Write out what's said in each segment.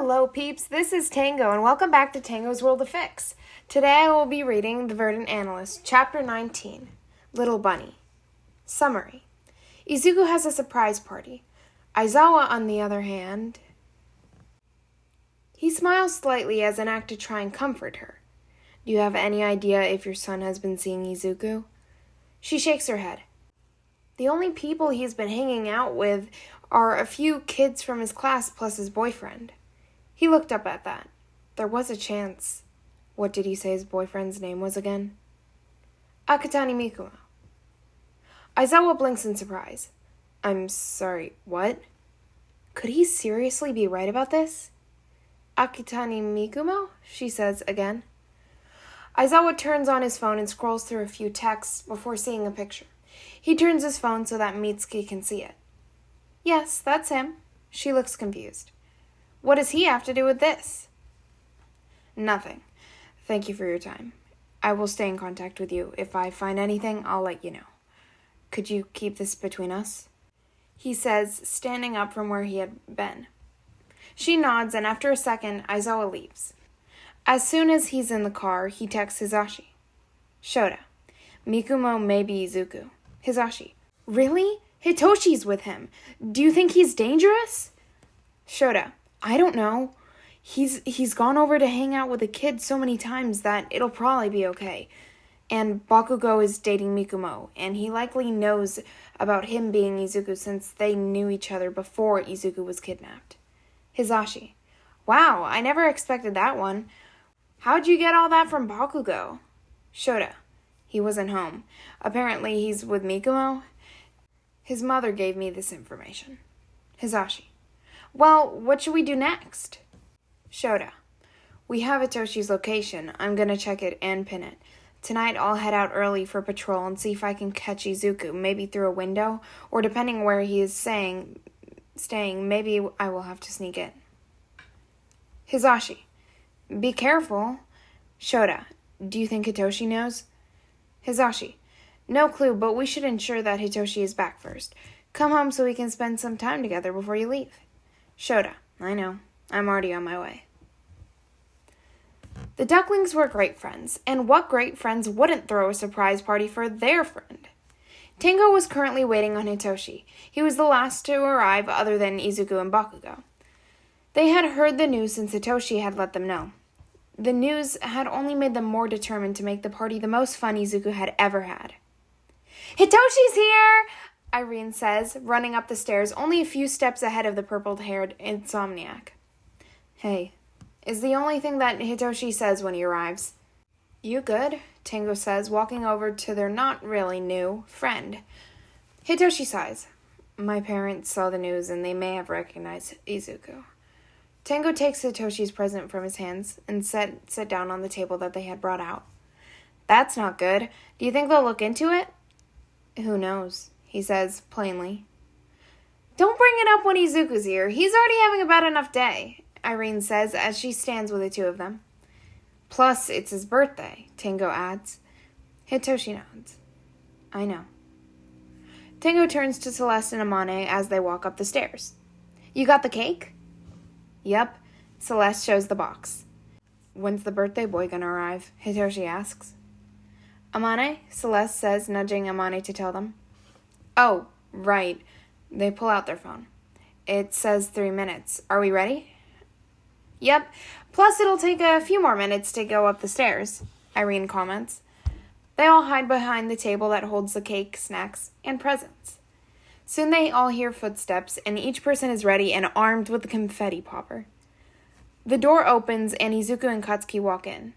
Hello peeps, this is Tango and welcome back to Tango's World of Fix. Today I will be reading the Verdant Analyst, Chapter 19, Little Bunny. Summary. Izuku has a surprise party. Aizawa, on the other hand, he smiles slightly as an act to try and comfort her. Do you have any idea if your son has been seeing Izuku? She shakes her head. The only people he's been hanging out with are a few kids from his class plus his boyfriend. He looked up at that. There was a chance. What did he say his boyfriend's name was again? Akutani Mikumo. Aizawa blinks in surprise. I'm sorry, what? Could he seriously be right about this? Akutani Mikumo? She says again. Aizawa turns on his phone and scrolls through a few texts before seeing a picture. He turns his phone so that Mitsuki can see it. Yes, that's him. She looks confused. What does he have to do with this? Nothing. Thank you for your time. I will stay in contact with you. If I find anything, I'll let you know. Could you keep this between us? He says, standing up from where he had been. She nods, and after a second, Aizawa leaves. As soon as he's in the car, he texts Hisashi. Shota. Mikumo may be Izuku. Hisashi. Really? Hitoshi's with him. Do you think he's dangerous? Shota. I don't know. He's gone over to hang out with the kids so many times that it'll probably be okay. And Bakugo is dating Mikumo, and he likely knows about him being Izuku since they knew each other before Izuku was kidnapped. Hisashi. Wow, I never expected that one. How'd you get all that from Bakugo? Shota. He wasn't home. Apparently he's with Mikumo. His mother gave me this information. Hisashi. Well, what should we do next? Shota. We have Hitoshi's location. I'm gonna check it and pin it. Tonight I'll head out early for patrol and see if I can catch Izuku, maybe through a window, or depending where he is staying, maybe I will have to sneak in. Hisashi. Be careful. Shota. Do you think Hitoshi knows? Hisashi. No clue, but we should ensure that Hitoshi is back first. Come home so we can spend some time together before you leave. Shota. I know. I'm already on my way. The ducklings were great friends, and what great friends wouldn't throw a surprise party for their friend? Tango was currently waiting on Hitoshi. He was the last to arrive other than Izuku and Bakugo. They had heard the news since Hitoshi had let them know. The news had only made them more determined to make the party the most fun Izuku had ever had. Hitoshi's here! Irene says, running up the stairs only a few steps ahead of the purple-haired insomniac. Hey, is the only thing that Hitoshi says when he arrives. You good? Tango says, walking over to their not really new friend. Hitoshi sighs. My parents saw the news and they may have recognized Izuku. Tango takes Hitoshi's present from his hands and sits it down on the table that they had brought out. That's not good. Do you think they'll look into it? Who knows, he says plainly. Don't bring it up when Izuku's here. He's already having a bad enough day, Irene says as she stands with the two of them. Plus, it's his birthday, Tango adds. Hitoshi nods. I know. Tango turns to Celeste and Amane as they walk up the stairs. You got the cake? Yep. Celeste shows the box. When's the birthday boy gonna arrive? Hitoshi asks. Amane, Celeste says, nudging Amane to tell them. Oh, right. They pull out their phone. It says 3 minutes. Are we ready? Yep. Plus it'll take a few more minutes to go up the stairs, Irene comments. They all hide behind the table that holds the cake, snacks, and presents. Soon they all hear footsteps, and each person is ready and armed with the confetti popper. The door opens, and Izuku and Katsuki walk in.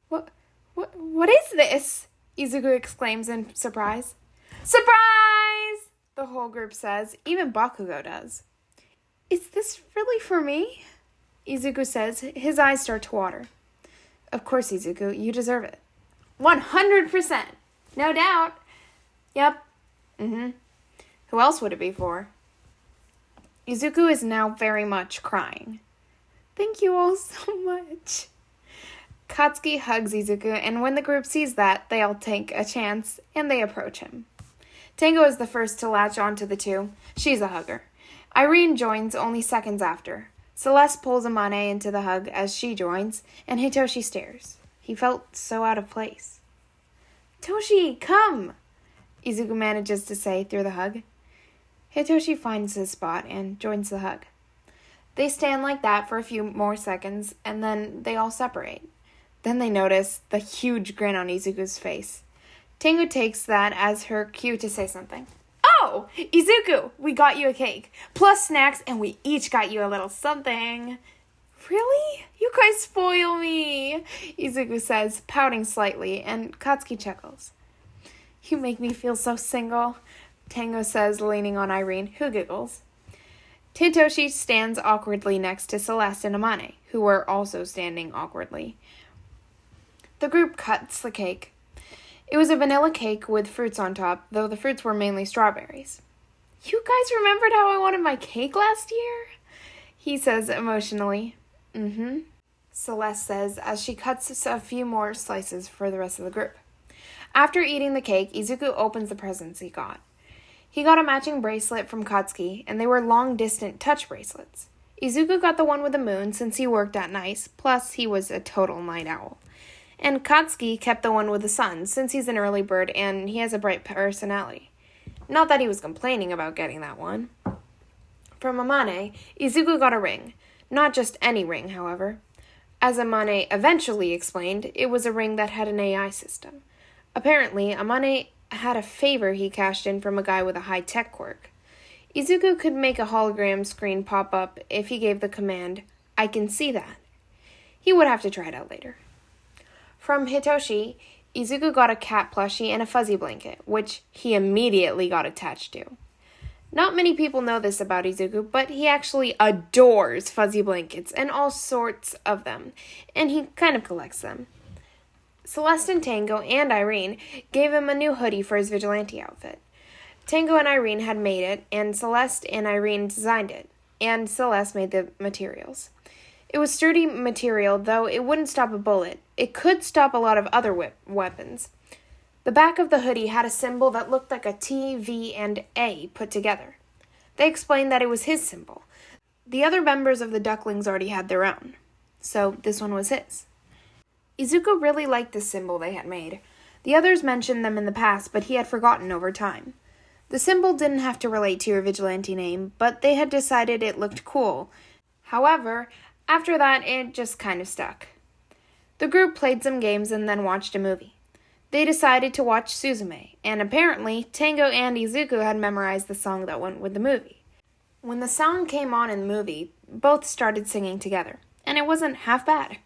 What is this? Izuku exclaims in surprise. Surprise! The whole group says. Even Bakugo does. Is this really for me? Izuku says. His eyes start to water. Of course, Izuku. You deserve it. 100%. No doubt. Yep. Who else would it be for? Izuku is now very much crying. Thank you all so much. Katsuki hugs Izuku, and when the group sees that, they all take a chance, and they approach him. Tango is the first to latch onto the two. She's a hugger. Irene joins only seconds after. Celeste pulls Amane into the hug as she joins, and Hitoshi stares. He felt so out of place. "Hitoshi, come!" Izuku manages to say through the hug. Hitoshi finds his spot and joins the hug. They stand like that for a few more seconds, and then they all separate. Then they notice the huge grin on Izuku's face. Tango takes that as her cue to say something. "Oh, Izuku, we got you a cake, plus snacks, and we each got you a little something." "Really? You guys spoil me," Izuku says, pouting slightly, and Katsuki chuckles. "You make me feel so single," Tango says, leaning on Irene, who giggles. Hitoshi stands awkwardly next to Celeste and Amane, who were also standing awkwardly. The group cuts the cake. It was a vanilla cake with fruits on top, though the fruits were mainly strawberries. "You guys remembered how I wanted my cake last year?" he says emotionally. "Mm-hmm," Celeste says as she cuts a few more slices for the rest of the group. After eating the cake, Izuku opens the presents he got. He got a matching bracelet from Katsuki, and they were long-distance touch bracelets. Izuku got the one with the moon since he worked at night, plus he was a total night owl. And Katsuki kept the one with the sun, since he's an early bird and he has a bright personality. Not that he was complaining about getting that one. From Amane, Izuku got a ring. Not just any ring, however. As Amane eventually explained, it was a ring that had an AI system. Apparently, Amane had a favor he cashed in from a guy with a high-tech quirk. Izuku could make a hologram screen pop up if he gave the command, "I can see that." He would have to try it out later. From Hitoshi, Izuku got a cat plushie and a fuzzy blanket, which he immediately got attached to. Not many people know this about Izuku, but he actually adores fuzzy blankets and all sorts of them, and he kind of collects them. Celeste and Tango and Irene gave him a new hoodie for his vigilante outfit. Tango and Irene had made it, and Celeste and Irene designed it, and Celeste made the materials. It was sturdy material, though it wouldn't stop a bullet. It could stop a lot of other weapons. The back of the hoodie had a symbol that looked like a T, V, and A put together. They explained that it was his symbol. The other members of the Ducklings already had their own, so this one was his. Izuku really liked the symbol they had made. The others mentioned them in the past, but he had forgotten over time. The symbol didn't have to relate to your vigilante name, but they had decided it looked cool. However, after that, it just kind of stuck. The group played some games and then watched a movie. They decided to watch Suzume, and apparently, Tango and Izuku had memorized the song that went with the movie. When the song came on in the movie, both started singing together, and it wasn't half bad.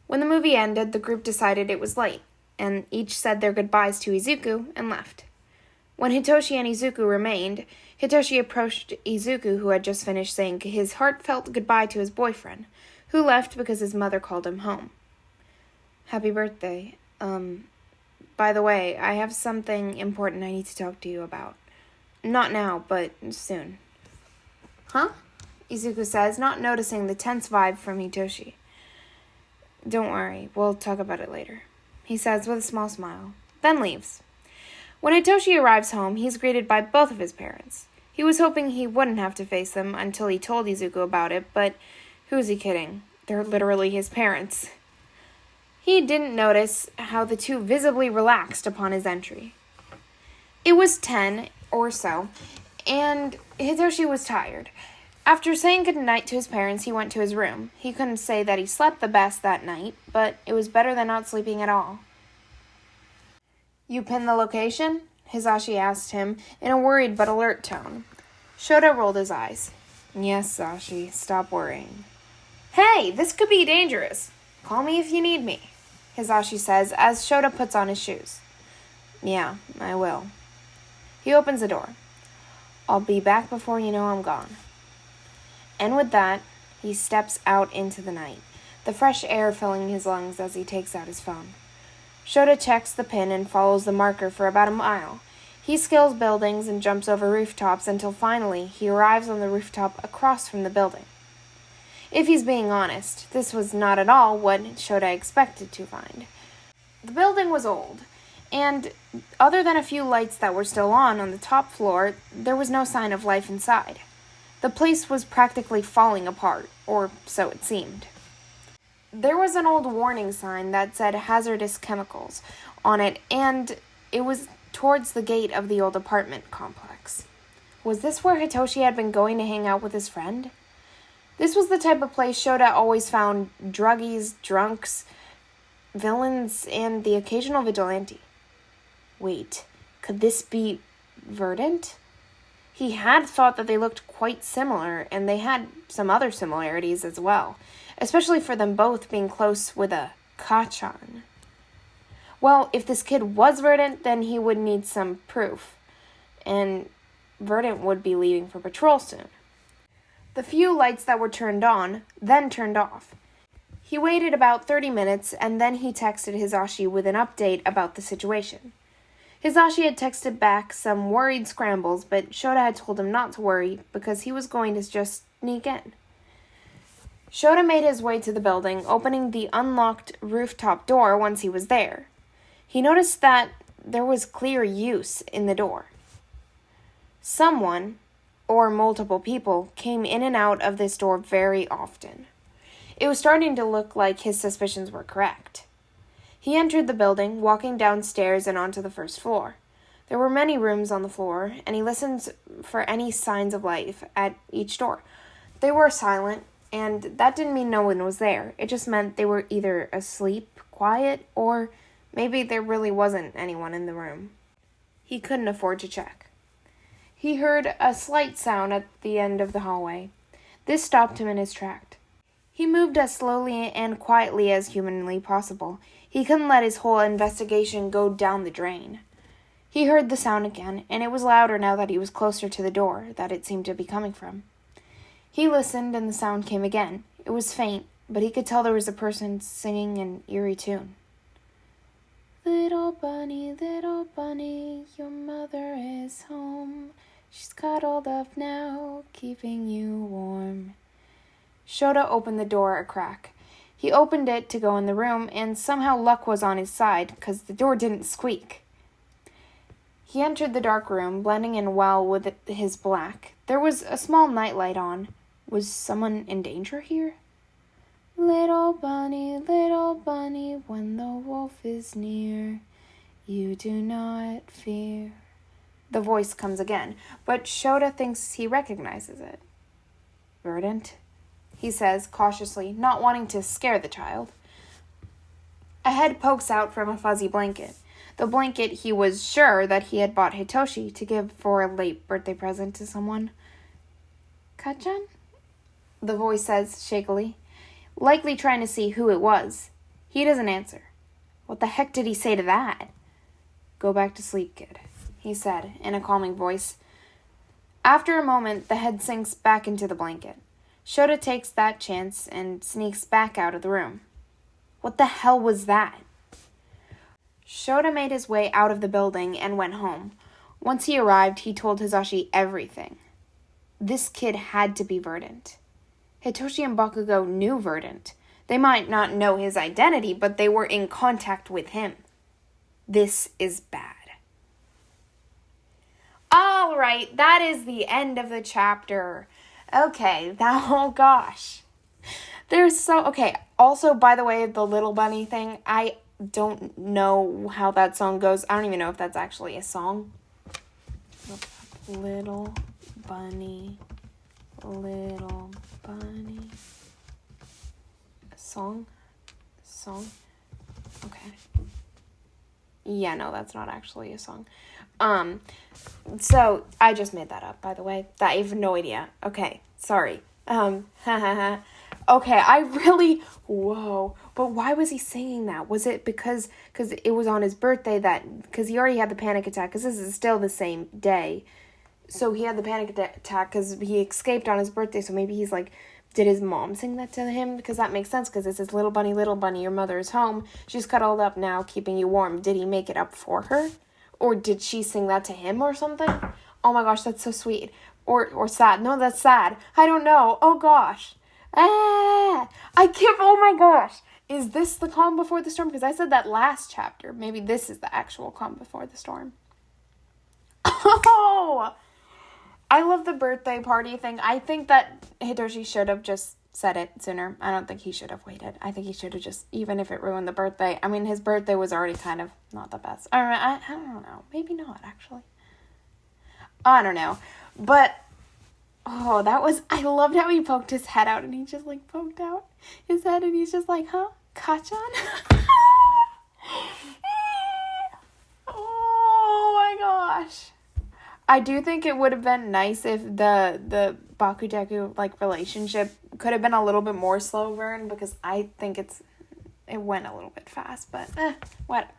When the movie ended, the group decided it was late, and each said their goodbyes to Izuku and left. When Hitoshi and Izuku remained, Hitoshi approached Izuku, who had just finished saying his heartfelt goodbye to his boyfriend, who left because his mother called him home. "Happy birthday. By the way, I have something important I need to talk to you about. Not now, but soon." "Huh?" Izuku says, not noticing the tense vibe from Hitoshi. "Don't worry, we'll talk about it later," he says with a small smile, then leaves. When Hitoshi arrives home, he's greeted by both of his parents. He was hoping he wouldn't have to face them until he told Izuku about it, but who's he kidding? They're literally his parents. He didn't notice how the two visibly relaxed upon his entry. It was 10 or so, and Hitoshi was tired. After saying goodnight to his parents, he went to his room. He couldn't say that he slept the best that night, but it was better than not sleeping at all. "You pinned the location?" Hisashi asked him in a worried but alert tone. Shota rolled his eyes. "Yes, Sashi, stop worrying." "Hey, this could be dangerous. Call me if you need me," Hisashi says as Shota puts on his shoes. "Yeah, I will." He opens the door. "I'll be back before you know I'm gone." And with that, he steps out into the night, the fresh air filling his lungs as he takes out his phone. Shota checks the pin and follows the marker for about a mile. He scales buildings and jumps over rooftops until finally he arrives on the rooftop across from the building. If he's being honest, this was not at all what Shota expected to find. The building was old, and other than a few lights that were still on the top floor, there was no sign of life inside. The place was practically falling apart. or so it seemed. There was an old warning sign that said hazardous chemicals on it, and it was towards the gate of the old apartment complex. Was this where Hitoshi had been going to hang out with his friend? This was the type of place Shota always found druggies, drunks, villains, and the occasional vigilante. Wait, could this be Verdant? He had thought that they looked quite similar, and they had some other similarities as well, especially for them both being close with a Kachan. Well, if this kid was Verdant, then he would need some proof, and Verdant would be leaving for patrol soon. The few lights that were turned on, then turned off. He waited about 30 minutes, and then he texted Hisashi with an update about the situation. Hisashi had texted back some worried scrambles, but Shota had told him not to worry because he was going to just sneak in. Shota made his way to the building, opening the unlocked rooftop door once he was there. He noticed that there was clear use in the door. Someone, or multiple people, came in and out of this door very often. It was starting to look like his suspicions were correct. He entered the building, walking downstairs and onto the first floor. There were many rooms on the floor, and he listened for any signs of life at each door. They were silent, and that didn't mean no one was there. It just meant they were either asleep, quiet, or maybe there really wasn't anyone in the room. He couldn't afford to check. He heard a slight sound at the end of the hallway. This stopped him in his tracks. He moved as slowly and quietly as humanly possible. He couldn't let his whole investigation go down the drain. He heard the sound again, and it was louder now that he was closer to the door that it seemed to be coming from. He listened, and the sound came again. It was faint, but he could tell there was a person singing an eerie tune. Little bunny, your mother is home. She's cuddled up now, keeping you warm. Shota opened the door a crack. He opened it to go in the room, and somehow luck was on his side, because the door didn't squeak. He entered the dark room, blending in well with his black. There was a small nightlight on. Was someone in danger here? Little bunny, when the wolf is near, you do not fear. The voice comes again, but Shota thinks he recognizes it. Verdant, he says cautiously, not wanting to scare the child. A head pokes out from a fuzzy blanket. The blanket he was sure that he had bought Hitoshi to give for a late birthday present to someone. Kachan? The voice says shakily, likely trying to see who it was. He doesn't answer. What the heck did he say to that? Go back to sleep, kid, he said in a calming voice. After a moment, the head sinks back into the blanket. Shota takes that chance and sneaks back out of the room. What the hell was that? Shota made his way out of the building and went home. Once he arrived, he told Hisashi everything. This kid had to be Verdant. Hitoshi and Bakugo knew Verdant. They might not know his identity, but they were in contact with him. This is bad. All right, that is the end of the chapter. Okay, oh gosh. Okay, also, by the way, the little bunny thing, I don't know how that song goes. I don't even know if that's actually a song. Little bunny. Song? Okay. Yeah, no, that's not actually a song. So, I just made that up, by the way. I have no idea. Okay, sorry. Okay, whoa. But why was he singing that? Was it because it was on his birthday because he already had the panic attack, because this is still the same day. So he had the panic attack because he escaped on his birthday, so maybe he's like, did his mom sing that to him? Because that makes sense, because it says, little bunny, your mother is home. She's cuddled up now, keeping you warm. Did he make it up for her? Or did she sing that to him or something? Oh my gosh, that's so sweet. Or sad. No, that's sad. I don't know. Oh gosh. Oh my gosh. Is this the calm before the storm? Because I said that last chapter. Maybe this is the actual calm before the storm. Oh! I love the birthday party thing. I think that Hitoshi should have just said it sooner. I don't think he should have waited. I think he should have just, even if it ruined the birthday. I mean, his birthday was already kind of not the best. I don't know. Maybe not, actually. I don't know. But, oh, I loved how he poked his head out, and he just, like, poked out his head, and he's just like, huh? Kachan? Oh, my gosh. I do think it would have been nice if the Bakudeku, like, relationship could have been a little bit more slow burn, because I think it went a little bit fast, but whatever.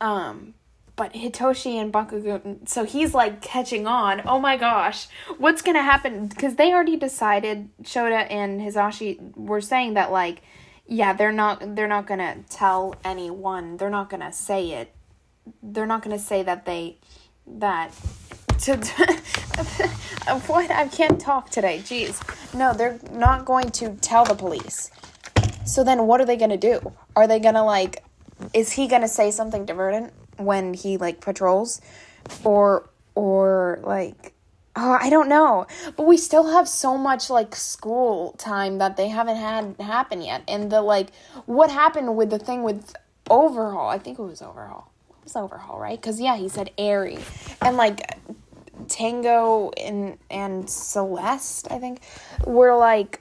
But Hitoshi and Bakugo, so he's, like, catching on. Oh my gosh, what's gonna happen? Because they already decided, Shota and Hisashi were saying that, like, yeah, they're not gonna tell anyone. They're not gonna say it. They're not gonna say what? I can't talk today. Jeez. No, they're not going to tell the police. So then what are they gonna do? Are they gonna, like, is he gonna say something to Verdant when he, like, patrols? Or like, oh, I don't know. But we still have so much, like, school time that they haven't had happen yet. And the, like, what happened with the thing with Overhaul? I think it was Overhaul. It was Overhaul, right? Because, yeah, he said Airy. And, like, Tango and Celeste, I think, were, like,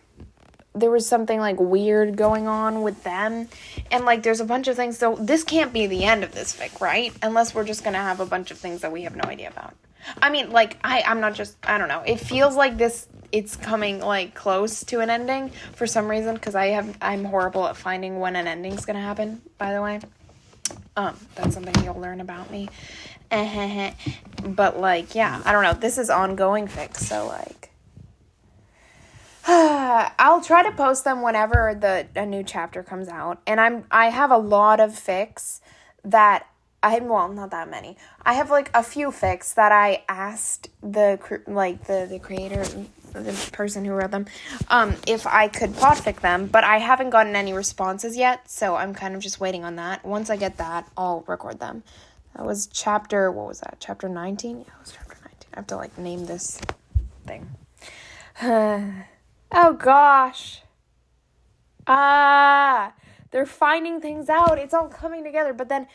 there was something, like, weird going on with them. And, like, there's a bunch of things. So this can't be the end of this fic, right? Unless we're just going to have a bunch of things that we have no idea about. I mean, like, I'm not just, I don't know. It feels like it's coming, like, close to an ending for some reason. Because I'm horrible at finding when an ending's going to happen, by the way. That's something you'll learn about me. But, like, yeah, I don't know. This is ongoing fic, so, like, I'll try to post them whenever a new chapter comes out. And I have a lot of fics that not that many. I have, like, a few fics that I asked the creator, the person who wrote them, if I could podfic them, but I haven't gotten any responses yet, so I'm kind of just waiting on that. Once I get that, I'll record them. That was chapter 19? Yeah, it was chapter 19. I have to, like, name this thing. Oh, gosh. They're finding things out. It's all coming together, but then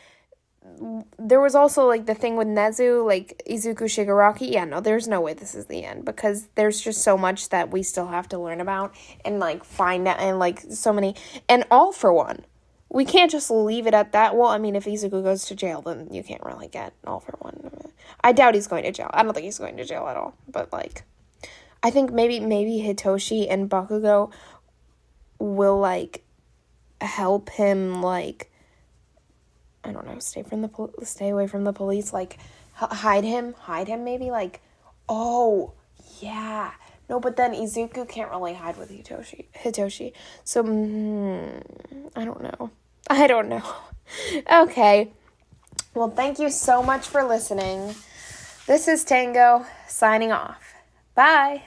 there was also, like, the thing with Nezu, like, Izuku Shigaraki. Yeah, no, there's no way this is the end, because there's just so much that we still have to learn about and, like, find out, and, like, so many, and All for One. We can't just leave it at that. Well, I mean, if Izuku goes to jail, then you can't really get All for One. I doubt he's going to jail. I don't think he's going to jail at all, but, like, I think maybe Hitoshi and Bakugo will, like, help him, like, I don't know, stay away from the police, like, hide him maybe, like, oh, yeah. No, but then Izuku can't really hide with Hitoshi. So, I don't know. Okay. Well, thank you so much for listening. This is Tango, signing off. Bye.